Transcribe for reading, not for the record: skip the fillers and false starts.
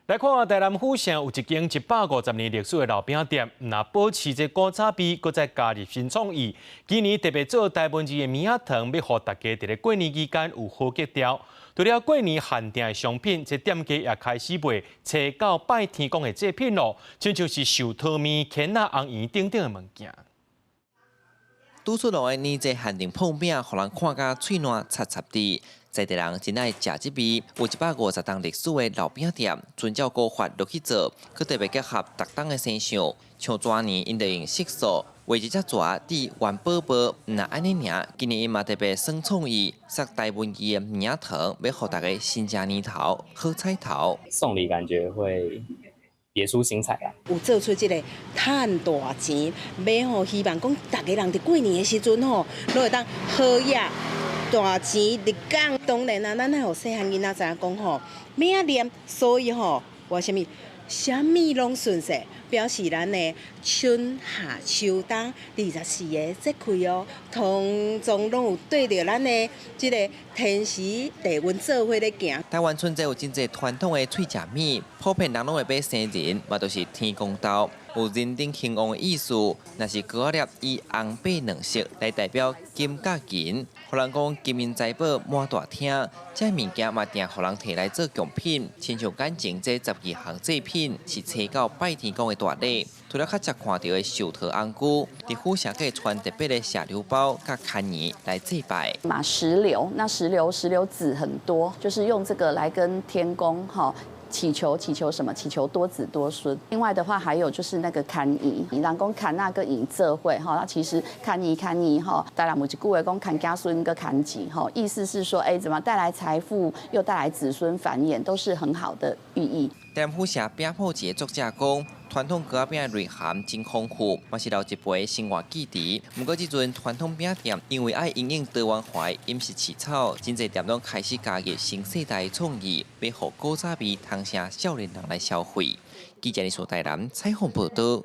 来看台南府城有一间150年历史的老饼店，那保持这古早味，搁再加入新创意。今年特别做台湾字的棉仔糖，要互大家伫咧过年期间有好格调。除了过年限定的商品，这店家也开始卖初到拜天公的祭品咯，亲像是寿桃面、蚶仔、红圆等等的物件。拄出来的年节限定碰饼，互人看甲嘴烂插插的。在地人真爱食这味，有150档历史的老饼店，遵照古法落去做，佮特别结合逐档的生肖。像昨年因着用色素画一只蛇伫元宝宝，那安尼尔，今年因嘛特别耍创意，设台湾字的棉仔糖，要互大家新正年头好彩头。送礼感觉会别出心裁啊！有做出这个赚大钱，要吼希望讲大家人伫过年的时阵吼，都会当好呀。大钱入港，当然啊，咱还有细汉囡仔知影讲吼，明年，所以吼，我什么拢顺势，表示咱的春夏秋冬24个节气哦，通总拢有对着咱的这个天时地运做伙咧行。台湾春节有真侪传统的脆食面，普遍人拢会买生人，嘛都是天公豆。有人丁兴旺的意思，若是高粒以红白两色来代表金甲银，互人讲金银财宝满大厅。这物件嘛定互人摕来做贡品，亲像眼前这12项祭品是初到拜天公的大礼。除了较常看到的寿桃红菇，伫府城可以穿特别的石榴包甲牵泥来祭拜。马石榴，那石榴籽很多，就是用这个来跟天公祈求什么？祈求多子多孙。另外的话，还有就是那个牵姨，人讲牵那个姨这会那其实牵姨当然有一句话讲牵家孙跟牵吉意思是说，怎么带来财富，又带来子孙繁衍，都是很好的寓意。但府城饼铺节作者讲，传统糕饼的内涵真丰富，嘛是留一辈生活记忆。不过，这阵传统饼店因为爱因应台湾化饮食起草，真侪店拢开始加入新世代的创意，要互古早味通声少年人来消费。记者李所台南采访报道。